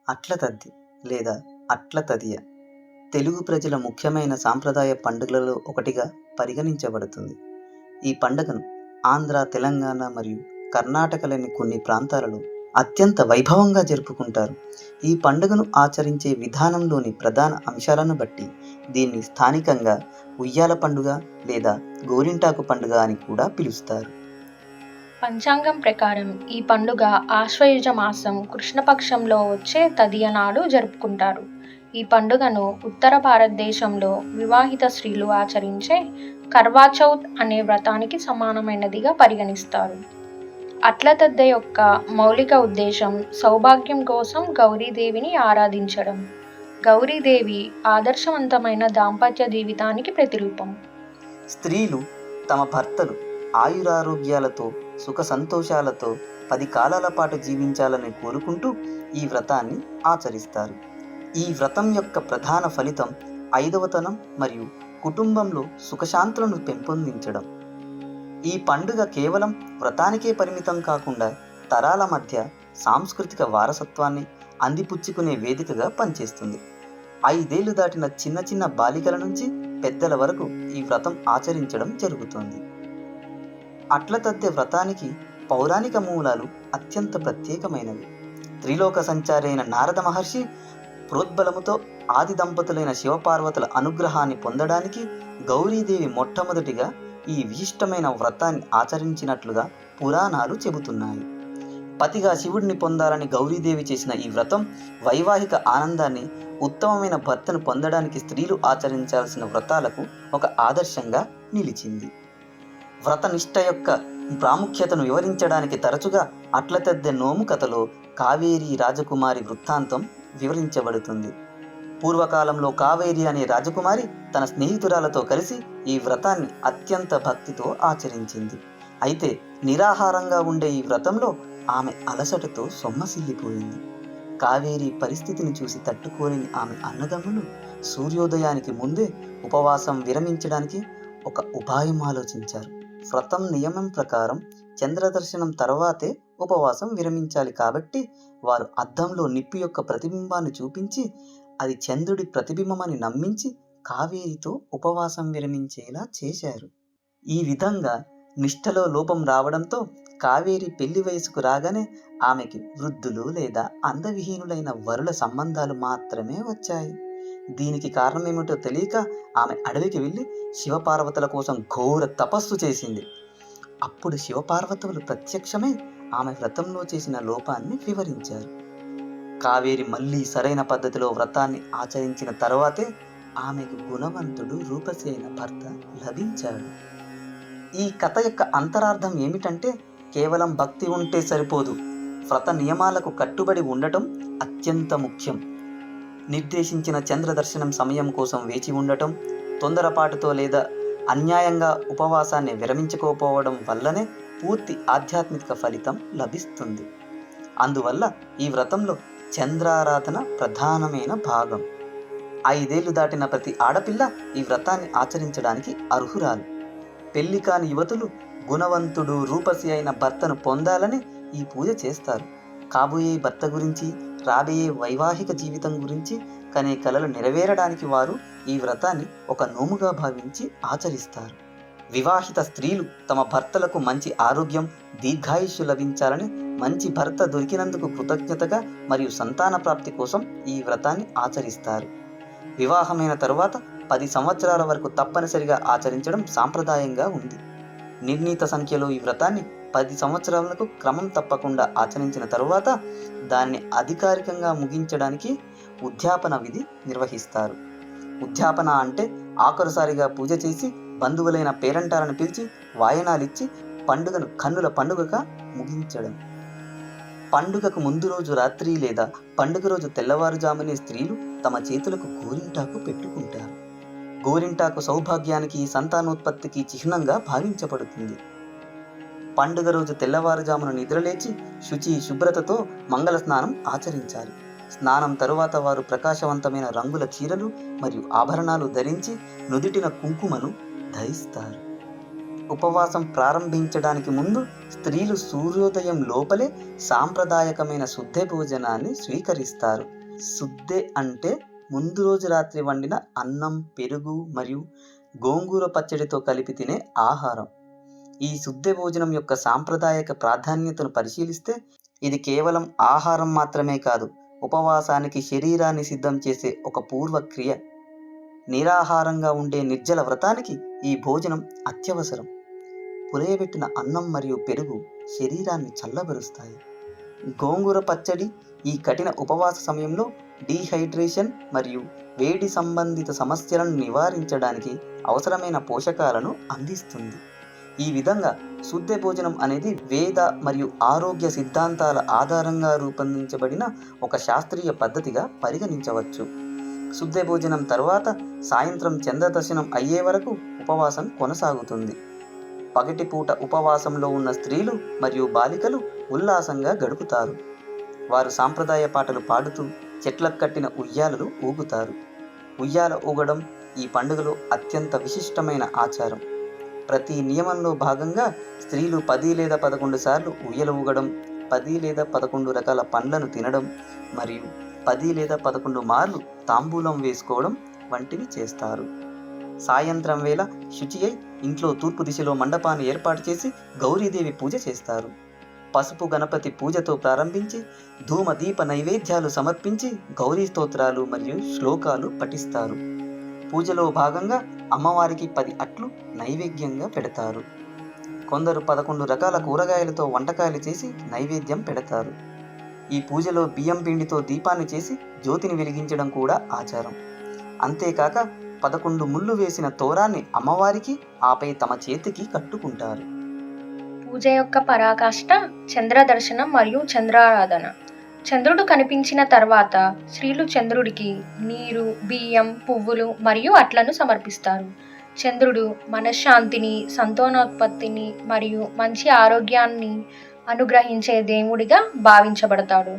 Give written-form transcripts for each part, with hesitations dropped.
అట్ల తద్ది లేదా అట్ల తదియ తెలుగు ప్రజల ముఖ్యమైన సాంప్రదాయ పండుగలలో ఒకటిగా పరిగణించబడుతుంది. ఈ పండుగను ఆంధ్ర, తెలంగాణ మరియు కర్ణాటకలోని కొన్ని ప్రాంతాలలో అత్యంత వైభవంగా జరుపుకుంటారు. ఈ పండుగను ఆచరించే విధానంలోని ప్రధాన అంశాలను బట్టి దీన్ని స్థానికంగా ఉయ్యాల పండుగ లేదా గోరింటాకు పండుగ అని కూడా పిలుస్తారు. పంచాంగం ప్రకారం ఈ పండుగ ఆశ్వయుజ మాసం కృష్ణపక్షంలో వచ్చే తదియ నాడు జరుపుకుంటారు. ఈ పండుగను ఉత్తర భారతదేశంలో వివాహిత స్త్రీలు ఆచరించే కర్వాచౌత్ అనే వ్రతానికి సమానమైనదిగా పరిగణిస్తారు. అట్ల తద్దె యొక్క మౌలిక ఉద్దేశం సౌభాగ్యం కోసం గౌరీదేవిని ఆరాధించడం. గౌరీదేవి ఆదర్శవంతమైన దాంపత్య జీవితానికి ప్రతిరూపం. స్త్రీలు తమ భర్తలు ఆయురారోగ్యాలతో సుఖ సంతోషాలతో 10 కాలాల పాటు జీవించాలని కోరుకుంటూ ఈ వ్రతాన్ని ఆచరిస్తారు. ఈ వ్రతం యొక్క ప్రధాన ఫలితం ఐదవతనం మరియు కుటుంబంలో సుఖశాంతులను పెంపొందించడం. ఈ పండుగ కేవలం వ్రతానికే పరిమితం కాకుండా తరాల మధ్య సాంస్కృతిక వారసత్వాన్ని అందిపుచ్చుకునే వేదికగా పనిచేస్తుంది. 5 ఏళ్లు దాటిన చిన్న చిన్న బాలికల నుంచి పెద్దల వరకు ఈ వ్రతం ఆచరించడం జరుగుతుంది. అట్ల తద్దె వ్రతానికి పౌరాణిక మూలాలు అత్యంత ప్రత్యేకమైనవి. త్రిలోక సంచారి అయిన నారద మహర్షి ప్రోద్బలముతో ఆది దంపతులైన శివపార్వతుల అనుగ్రహాన్ని పొందడానికి గౌరీదేవి మొట్టమొదటిగా ఈ విశిష్టమైన వ్రతాన్ని ఆచరించినట్లుగా పురాణాలు చెబుతున్నాయి. పతిగా శివుడిని పొందాలని గౌరీదేవి చేసిన ఈ వ్రతం వైవాహిక ఆనందాన్ని, ఉత్తమమైన భర్తను పొందడానికి స్త్రీలు ఆచరించాల్సిన వ్రతాలకు ఒక ఆదర్శంగా నిలిచింది. వ్రతనిష్ట యొక్క ప్రాముఖ్యతను వివరించడానికి తరచుగా అట్ల తద్దె నోము కథలో కావేరీ రాజకుమారి వృత్తాంతం వివరించబడుతుంది. పూర్వకాలంలో కావేరి అనే రాజకుమారి తన స్నేహితురాలతో కలిసి ఈ వ్రతాన్ని అత్యంత భక్తితో ఆచరించింది. అయితే నిరాహారంగా ఉండే ఈ వ్రతంలో ఆమె అలసటతో సొమ్మసిల్లిపోయింది. కావేరి పరిస్థితిని చూసి తట్టుకోలేని ఆమె అన్నదమ్ములు సూర్యోదయానికి ముందే ఉపవాసం విరమించడానికి ఒక ఉపాయం ఆలోచించారు. వ్రతం నియమం ప్రకారం చంద్రదర్శనం తర్వాతే ఉపవాసం విరమించాలి కాబట్టి వారు అద్దంలో నిప్పు యొక్క ప్రతిబింబాన్ని చూపించి అది చంద్రుడి ప్రతిబింబమని నమ్మించి కావేరితో ఉపవాసం విరమించేలా చేశారు. ఈ విధంగా నిష్ఠలో లోపం రావడంతో కావేరి పెళ్లి వయసుకు రాగానే ఆమెకి వృద్ధులు లేదా అందవిహీనులైన వరుల సంబంధాలు మాత్రమే వచ్చాయి. దీనికి కారణమేమిటో తెలియక ఆమె అడవికి వెళ్ళి శివపార్వతుల కోసం ఘోర తపస్సు చేసింది. అప్పుడు శివపార్వతులు ప్రత్యక్షమై ఆమె వ్రతంలో చేసిన లోపాన్ని వివరించారు. కావేరి మళ్ళీ సరైన పద్ధతిలో వ్రతాన్ని ఆచరించిన తర్వాతే ఆమెకు గుణవంతుడు రూపసి అయిన భర్త లభించాడు. ఈ కథ యొక్క అంతరార్థం ఏమిటంటే కేవలం భక్తి ఉంటే సరిపోదు, వ్రత నియమాలకు కట్టుబడి ఉండటం అత్యంత ముఖ్యం. నిర్దేశించిన చంద్ర దర్శనం సమయం కోసం వేచి ఉండటం, తొందరపాటుతో లేదా అన్యాయంగా ఉపవాసాన్ని విరమించుకోకపోవడం వల్లనే పూర్తి ఆధ్యాత్మిక ఫలితం లభిస్తుంది. అందువల్ల ఈ వ్రతంలో చంద్రారాధన ప్రధానమైన భాగం. 5 ఏళ్లు దాటిన ప్రతి ఆడపిల్ల ఈ వ్రతాన్ని ఆచరించడానికి అర్హురాలు. పెళ్లి కాని యువతులు గుణవంతుడు రూపసి అయిన భర్తను పొందాలని ఈ పూజ చేస్తారు. కాబోయే భర్త గురించి, రాబోయే వైవాహిక జీవితం గురించి కనే కలలు నెరవేరడానికి వారు ఈ వ్రతాన్ని ఒక నోముగా భావించి ఆచరిస్తారు. వివాహిత స్త్రీలు తమ భర్తలకు మంచి ఆరోగ్యం, దీర్ఘాయుష్యు లభించాలని, మంచి భర్త దొరికినందుకు కృతజ్ఞతగా మరియు సంతాన ప్రాప్తి కోసం ఈ వ్రతాన్ని ఆచరిస్తారు. వివాహమైన తరువాత 10 సంవత్సరాల వరకు తప్పనిసరిగా ఆచరించడం సాంప్రదాయంగా ఉంది. నిర్ణీత సంఖ్యలో ఈ వ్రతాన్ని 10 సంవత్సరాలకు క్రమం తప్పకుండా ఆచరించిన తరువాత దాన్ని అధికారికంగా ముగించడానికి ఉద్యాపన విధి నిర్వహిస్తారు. ఉద్యాపన అంటే ఆఖరుసారిగా పూజ చేసి బంధువులైన పేరంటాలను పిలిచి వాయనాలిచ్చి పండుగను కన్నుల పండుగగా ముగించడం. పండుగకు ముందు రోజు రాత్రి లేదా పండుగ రోజు తెల్లవారుజామునే స్త్రీలు తమ చేతులకు గోరింటాకు పెట్టుకుంటారు. గోరింటాకు సౌభాగ్యానికి, సంతానోత్పత్తికి చిహ్నంగా భావించబడుతుంది. పండుగ రోజు తెల్లవారుజామున నిద్రలేచి శుచి శుభ్రతతో మంగళ స్నానం ఆచరించాలి. స్నానం తరువాత వారు ప్రకాశవంతమైన రంగుల చీరలు మరియు ఆభరణాలు ధరించి నుదిటిన కుంకుమను ధరిస్తారు. ఉపవాసం ప్రారంభించడానికి ముందు స్త్రీలు సూర్యోదయం లోపలే సాంప్రదాయకమైన శుద్ధ భోజనాన్ని స్వీకరిస్తారు. సుద్దె అంటే ముందు రోజు రాత్రి వండిన అన్నం, పెరుగు మరియు గోంగూర పచ్చడితో కలిపి తినే ఆహారం. ఈ సుద్దె భోజనం యొక్క సాంప్రదాయక ప్రాధాన్యతను పరిశీలిస్తే ఇది కేవలం ఆహారం మాత్రమే కాదు, ఉపవాసానికి శరీరాన్ని సిద్ధం చేసే ఒక పూర్వక్రియ. నిరాహారంగా ఉండే నిర్జల వ్రతానికి ఈ భోజనం అత్యవసరం. పులయబెట్టిన అన్నం మరియు పెరుగు శరీరాన్ని చల్లబరుస్తాయి. గోంగూర పచ్చడి ఈ కఠిన ఉపవాస సమయంలో డీహైడ్రేషన్ మరియు వేడి సంబంధిత సమస్యలను నివారించడానికి అవసరమైన పోషకాలను అందిస్తుంది. ఈ విధంగా సుద్దె భోజనం అనేది వేద మరియు ఆరోగ్య సిద్ధాంతాల ఆధారంగా రూపొందించబడిన ఒక శాస్త్రీయ పద్ధతిగా పరిగణించవచ్చు. సుద్దె భోజనం తర్వాత సాయంత్రం చంద్రదర్శనం అయ్యే వరకు ఉపవాసం కొనసాగుతుంది. పగటిపూట ఉపవాసంలో ఉన్న స్త్రీలు మరియు బాలికలు ఉల్లాసంగా గడుపుతారు. వారు సాంప్రదాయ పాటలు పాడుతూ చెట్లకు కట్టిన ఉయ్యాలలు ఊగుతారు. ఉయ్యాల ఊగడం ఈ పండుగలో అత్యంత విశిష్టమైన ఆచారం. ప్రతి నియమంలో భాగంగా స్త్రీలు 10 లేదా 11 సార్లు ఉయ్యల ఊగడం, 10 లేదా 11 రకాల పండ్లను తినడం మరియు 10 లేదా 11 మార్లు తాంబూలం వేసుకోవడం వంటివి చేస్తారు. సాయంత్రం వేళ శుచి అయి ఇంట్లో తూర్పు దిశలో మండపాన్ని ఏర్పాటు చేసి గౌరీదేవి పూజ చేస్తారు. పసుపు గణపతి పూజతో ప్రారంభించి ధూమ దీప నైవేద్యాలు సమర్పించి గౌరీ స్తోత్రాలు మరియు శ్లోకాలు పఠిస్తారు. పూజలో భాగంగా అమ్మవారికి 10 అట్లు నైవేద్యంగా పెడతారు. కొందరు 11 రకాల కూరగాయలతో వంటకాలు చేసి నైవేద్యం పెడతారు. ఈ పూజలో బియ్యం పిండితో దీపాన్ని చేసి జ్యోతిని వెలిగించడం కూడా ఆచారం. అంతేకాక 11 ముళ్ళు వేసిన తోరాన్ని అమ్మవారికి, ఆపై తమ చేతికి కట్టుకుంటారు. పూజ యొక్క పరాకాష్ట చంద్ర దర్శనం మరియు చంద్రారాధన. చంద్రుడు కనిపించిన తర్వాత స్త్రీలు చంద్రుడికి నీరు, బియ్యం, పువ్వులు మరియు అట్లను సమర్పిస్తారు. చంద్రుడు మనశ్శాంతిని, సంతానోత్పత్తిని మరియు మంచి ఆరోగ్యాన్ని అనుగ్రహించే దేవుడిగా భావించబడతాడు.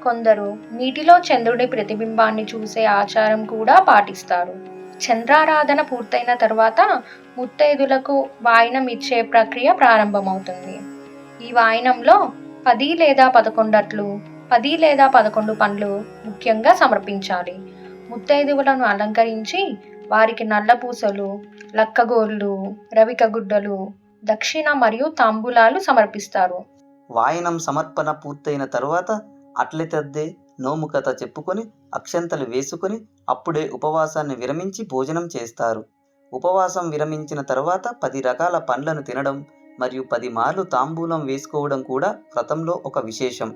కొందరు నీటిలో చంద్రుడి ప్రతిబింబాన్ని చూసే ఆచారం కూడా పాటిస్తారు. చంద్రారాధన పూర్తయిన తర్వాత ముత్తైదులకు వాయినం ఇచ్చే ప్రక్రియ ప్రారంభమవుతుంది. ఈ వాయినంలో 10 లేదా 11 అట్లు, 10 లేదా 11 పండ్లు ముఖ్యంగా సమర్పించాలి. ముత్తైదువులను అలంకరించి వారికి నల్ల పూసలు, లక్కగోళ్ళు, రవిక గుడ్డలు, దక్షిణ మరియు తాంబూలాలు సమర్పిస్తారు. వాయనం సమర్పణ పూర్తయిన తరువాత అట్లెతద్దే నోము కథ చెప్పుకొని అక్షంతలు వేసుకొని అప్పుడే ఉపవాసాన్ని విరమించి భోజనం చేస్తారు. ఉపవాసం విరమించిన తర్వాత 10 రకాల పండ్లను తినడం మరియు 10 మార్లు తాంబూలం వేసుకోవడం కూడా వ్రతంలో ఒక విశేషం.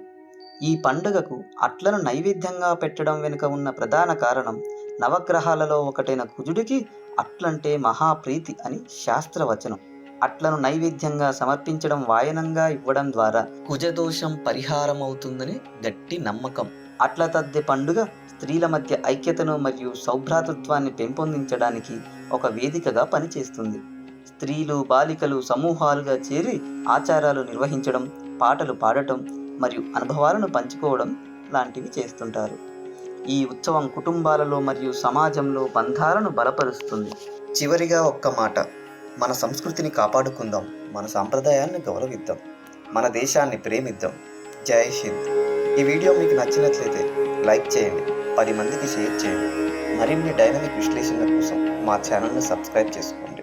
ఈ పండుగకు అట్లను నైవేద్యంగా పెట్టడం వెనుక ఉన్న ప్రధాన కారణం నవగ్రహాలలో ఒకటైన కుజుడికి అట్లంటే మహాప్రీతి అని శాస్త్రవచనం. అట్లను నైవేద్యంగా సమర్పించడం, వాయనంగా ఇవ్వడం ద్వారా కుజదోషం పరిహారం అవుతుందని గట్టి నమ్మకం. అట్ల తద్దె పండుగ స్త్రీల మధ్య ఐక్యతను మరియు సౌభ్రాతృత్వాన్ని పెంపొందించడానికి ఒక వేదికగా పనిచేస్తుంది. స్త్రీలు, బాలికలు సమూహాలుగా చేరి ఆచారాలు నిర్వహించడం, పాటలు పాడటం మరియు అనుభవాలను పంచుకోవడం లాంటివి చేస్తుంటారు. ఈ ఉత్సవం కుటుంబాలలో మరియు సమాజంలో బంధాలను బలపరుస్తుంది. చివరిగా ఒక్క మాట, మన సంస్కృతిని కాపాడుకుందాం, మన సాంప్రదాయాన్ని గౌరవిద్దాం, మన దేశాన్ని ప్రేమిద్దాం. జై హింద్. ఈ వీడియో మీకు నచ్చినట్లయితే లైక్ చేయండి, 10 మందికి షేర్ చేయండి. మరిన్ని డైనమిక్ విశ్లేషణల కోసం మా ఛానల్ని సబ్స్క్రైబ్ చేసుకోండి.